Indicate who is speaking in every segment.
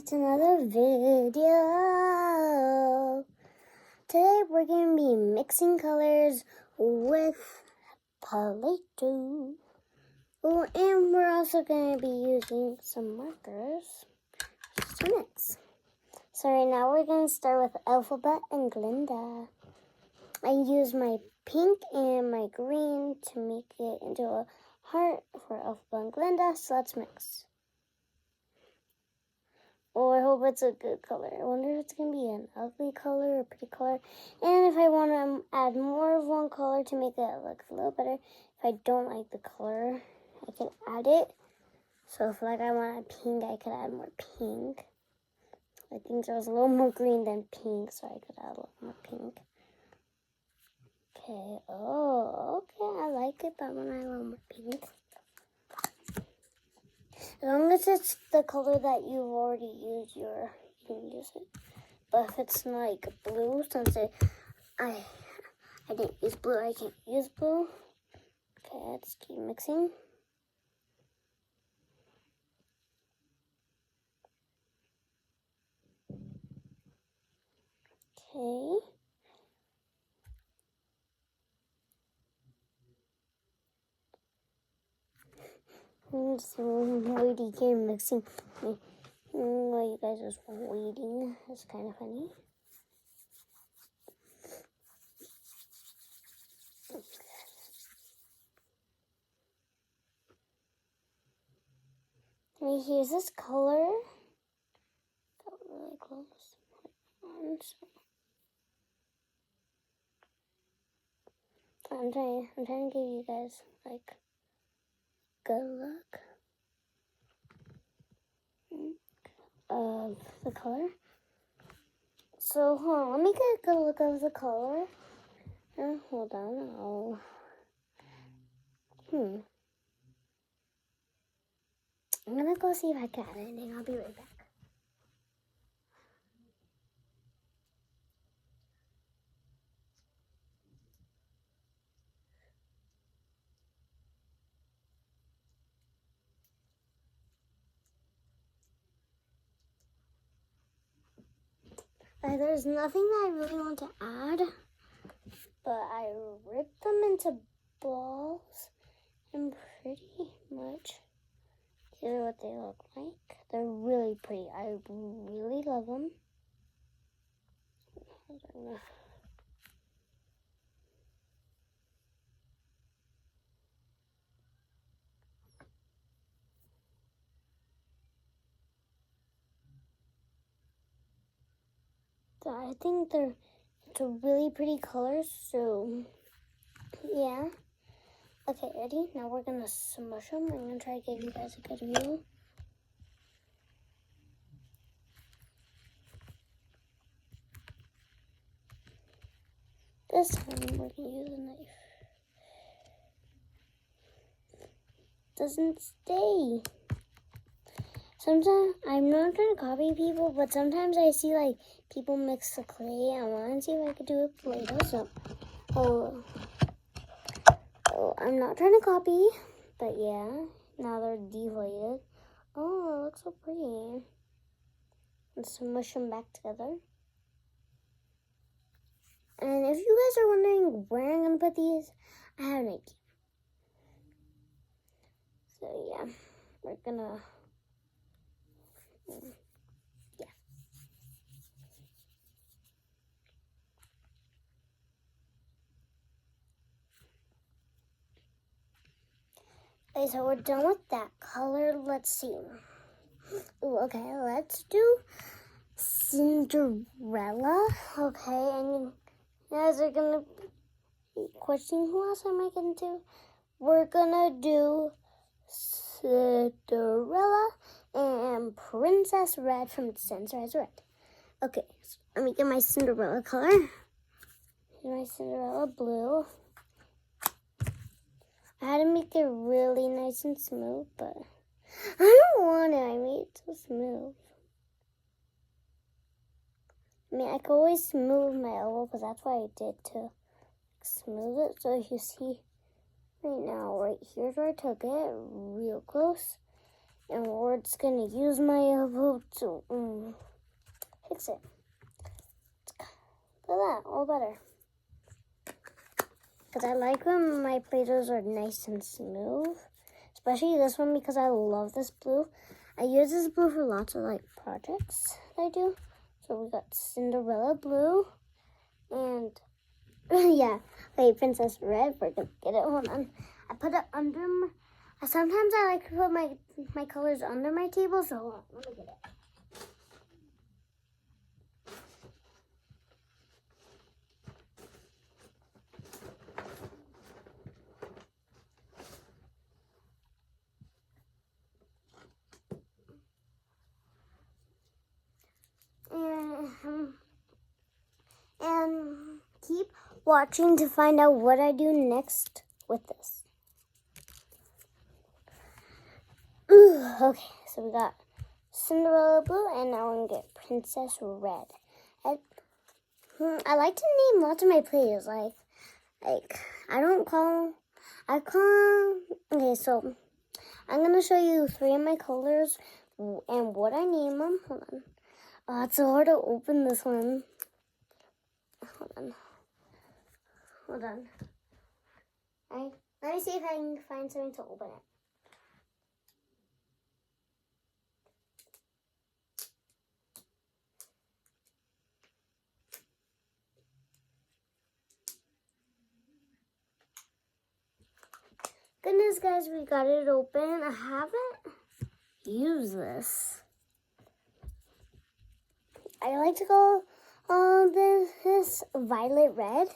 Speaker 1: to another video. Today we're going to be mixing colors with Playdoh. Oh, and we're also going to be using some markers to mix. So right now we're going to start with Alphabet and Glinda. I use my pink and my green to make it into a heart for Alphabet and Glinda, so let's mix. Oh, I hope it's a good color. I wonder if it's going to be an ugly color or a pretty color. And if I want to add more of one color to make it look a little better, if I don't like the color, I can add it. So if like I want a pink, I could add more pink. I think there was a little more green than pink, so I could add a little more pink. Okay, oh, okay, I like it, but I want to add a little more pink. As long as it's the color that you've already used, you can use it. But if it's like blue, since I didn't use blue, I can't use blue. Okay, let's keep mixing. Okay. So waiting here mixing. While you guys are waiting, it's kind of funny. Okay, here's this color. Got really close. I'm trying to give you guys like good look of the color. So hold on, let me get a good look of the color. Hold on, I'm gonna go see if I can add anything. I'll be right back. There's nothing that I really want to add, but I ripped them into balls, and pretty much these are what they look like. They're really pretty. I really love them. So I think it's a really pretty color. So yeah. Okay, ready? Now we're gonna smush them. I'm gonna try to give you guys a good view. This time we're gonna use a knife. Doesn't stay. Sometimes I'm not trying to copy people, but sometimes I see like people mix the clay. I want to see if I could do it Playdoh. So, I'm not trying to copy, but yeah. Now they're deflated. Oh, it looks so pretty. Let's smush them back together. And if you guys are wondering where I'm gonna put these, I have an idea. So yeah, we're gonna. Yeah. Okay, so we're done with that color. Let's see. Ooh, okay, let's do Cinderella. Okay, and you guys are gonna be questioning who else am I gonna do? We're gonna do Cinderella and Princess Red from Cinderella Red. Okay, so let me get my Cinderella color. Here's my Cinderella blue. I had to make it really nice and smooth, but I don't want it. I made it so smooth. I mean, I could always smooth my elbow because that's what I did to smooth it. So if you see right now, right here's where I took it real close. And we're just gonna use my elbow to fix it. Look at that, all better. Because I like when my Play-Dohs are nice and smooth. Especially this one because I love this blue. I use this blue for lots of like projects that I do. So we got Cinderella blue and yeah, wait, Princess Red. We're gonna get it. Hold on. I put it under my. Sometimes I like to put my colors under my table. So hold on, let me get it. And keep watching to find out what I do next with this. Okay, so we got Cinderella blue, and now we're gonna get Princess Red. I like to name lots of my plays. Like I call. Okay, so I'm gonna show you 3 of my colors and what I name them. Hold on. Oh, it's so hard to open this one. Hold on. Let me see if I can find something to open it. Goodness, guys, we got it open. I haven't used this. I like to call this violet red.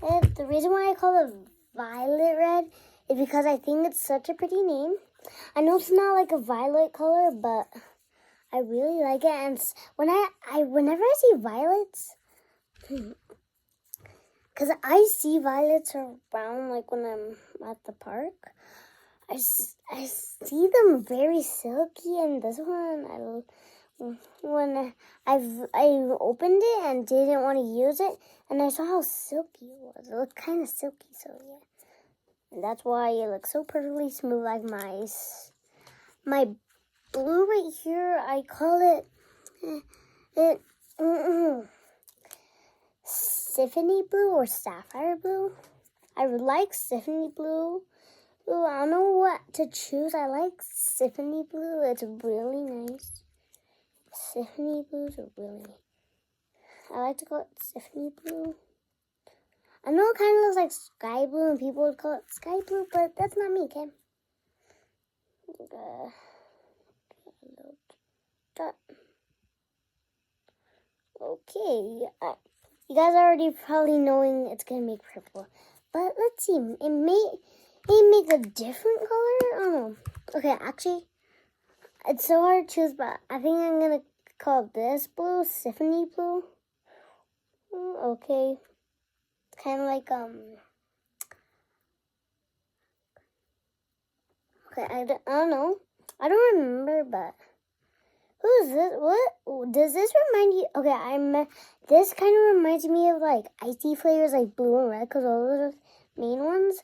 Speaker 1: And the reason why I call it violet red is because I think it's such a pretty name. I know it's not like a violet color, but I really like it. And whenever I see violets, because I see violets around, like when I'm at the park, I see them very silky. And this one, when I opened it and didn't want to use it, and I saw how silky it was. It looked kind of silky, so yeah. And that's why it looks so perfectly smooth, like my blue right here. I call it Symphony blue or sapphire blue. I would like Symphony blue. Ooh, I don't know what to choose. I like Symphony blue. It's really nice. Symphony blues are really nice. I like to call it Symphony blue. I know it kind of looks like sky blue and people would call it sky blue, but that's not me, okay? Okay, you guys are already probably knowing it's gonna make purple, but let's see. It may make a different color. I don't know. Okay, actually, it's so hard to choose, but I think I'm gonna call this blue Symphony blue. Okay, it's kind of like Okay, I don't know. I don't remember, but who is this? What does this remind you? Okay, this kind of reminds me of like icy flavors, like blue and red, because those are the main ones.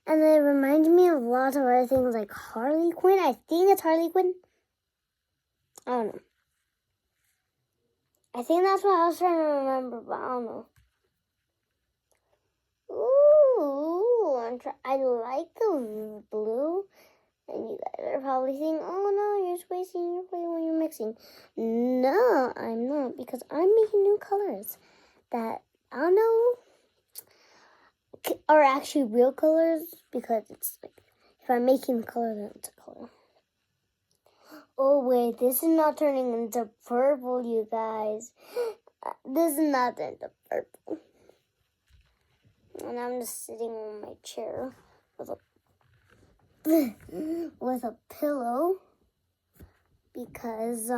Speaker 1: And it reminds me of lots of other things, like Harley Quinn. I think it's Harley Quinn. I don't know. I think that's what I was trying to remember, but I don't know. Ooh, I like the blue. And you guys are probably thinking, oh no, you're just wasting your play when you're mixing. No, I'm not, because I'm making new colors that, I don't know, are actually real colors, because it's like, if I'm making the color, then it's a color. Oh wait, this is not turning into purple, you guys. This is not into purple. And I'm just sitting on my chair with a pillow, because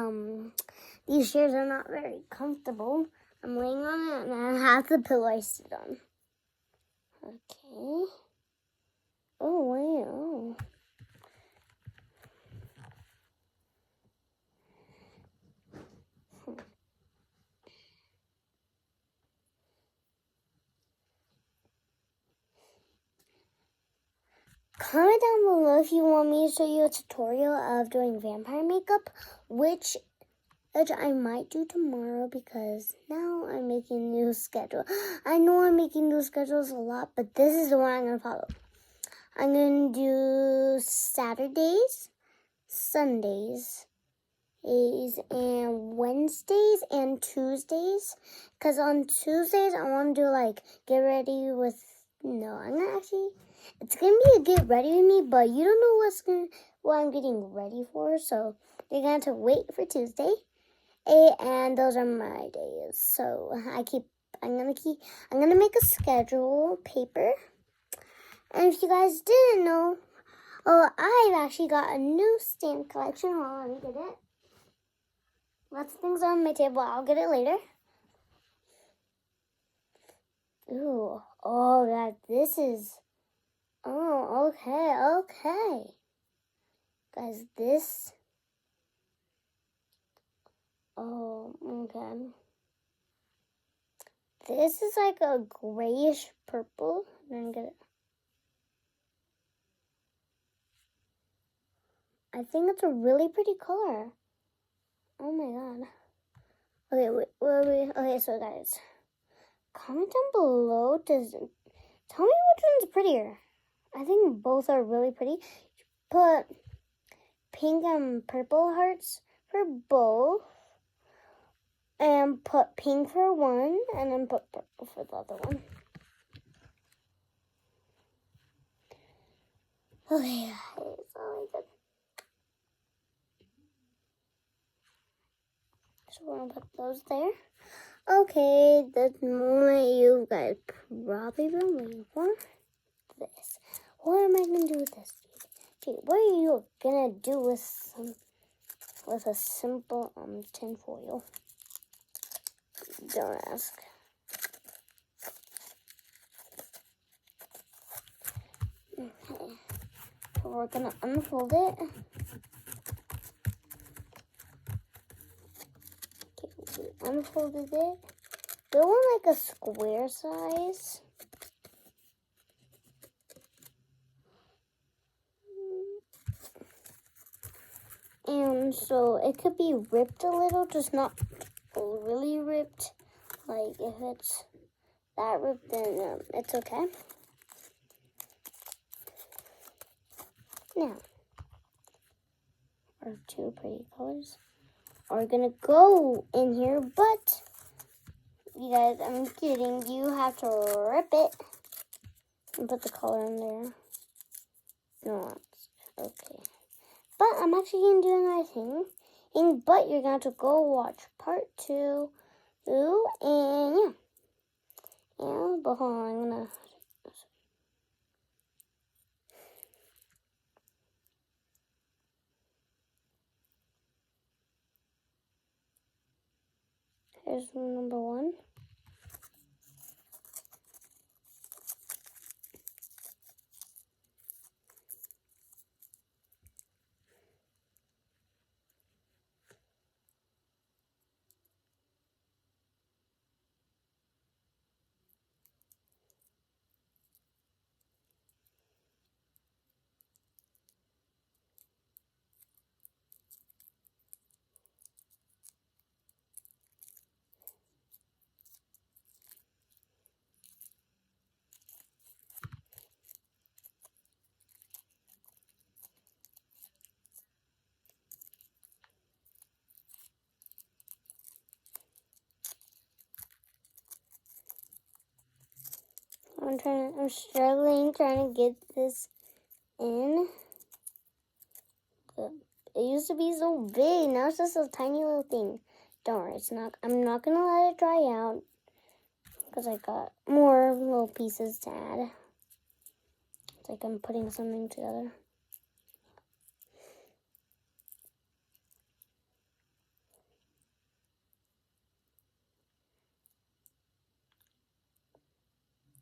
Speaker 1: these chairs are not very comfortable. I'm laying on it and I have the pillow I sit on. Okay. Oh wow. Comment down below if you want me to show you a tutorial of doing vampire makeup, which I might do tomorrow because now I'm making a new schedule. I know I'm making new schedules a lot, but this is the one I'm going to follow. I'm going to do Saturdays, Sundays, and Wednesdays and Tuesdays. Because on Tuesdays, I want to do like get ready with, no, I'm going to actually, it's going to be a get ready with me, but you don't know what I'm getting ready for. So you're going to have to wait for Tuesday. And those are my days. So I'm gonna make a schedule paper. And if you guys didn't know, I've actually got a new stamp collection. Hold on, let me get it. Lots of things on my table. I'll get it later. Ooh, oh God, this is, oh, okay. Guys, this, oh, okay. This is like a grayish purple. I'm gonna get it. I think it's a really pretty color. Oh my God. Okay, wait. Okay, so guys, comment down below. Tell me which one's prettier. I think both are really pretty. Put pink and purple hearts for both. And put pink for one. And then put purple for the other one. Okay, guys. Oh my God. So we're going to put those there. Okay, the moment you guys probably been waiting for. This. What am I going to do with this? Okay, what are you going to do with a simple tin foil? Don't ask. Okay. So we're going to unfold it. Unfolded it. Go on like a square size. And so it could be ripped a little, just not really ripped. Like if it's that ripped, then it's okay. Now, our two pretty colors are gonna go in here, but you guys, I'm kidding. You have to rip it and put the color in there. No, okay. But I'm actually gonna do another thing. But you're gonna have to go watch part 2. And yeah. But hold on, I'm gonna. Here's number 1. I'm struggling trying to get this in. It used to be so big. Now it's just a tiny little thing. Don't worry, it's not. I'm not gonna let it dry out because I got more little pieces to add. It's like I'm putting something together.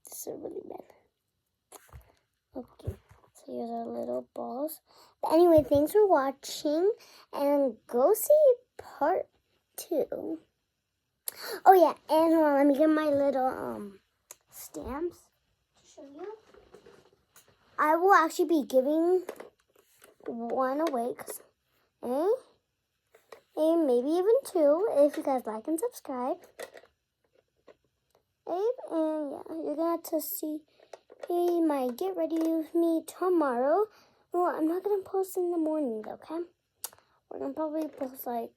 Speaker 1: This is really bad. Okay, so here's our little balls. But anyway, thanks for watching, and go see part 2. Oh yeah, and hold on, let me get my little stamps to show you. I will actually be giving one away, and maybe even two if you guys like and subscribe. And yeah, you're gonna have to see my get ready with me tomorrow. Well, I'm not gonna post in the morning though, okay? We're gonna probably post like,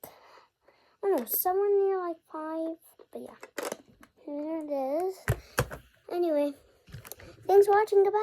Speaker 1: I don't know, somewhere near like 5. But yeah, here it is. Anyway, thanks for watching. Goodbye.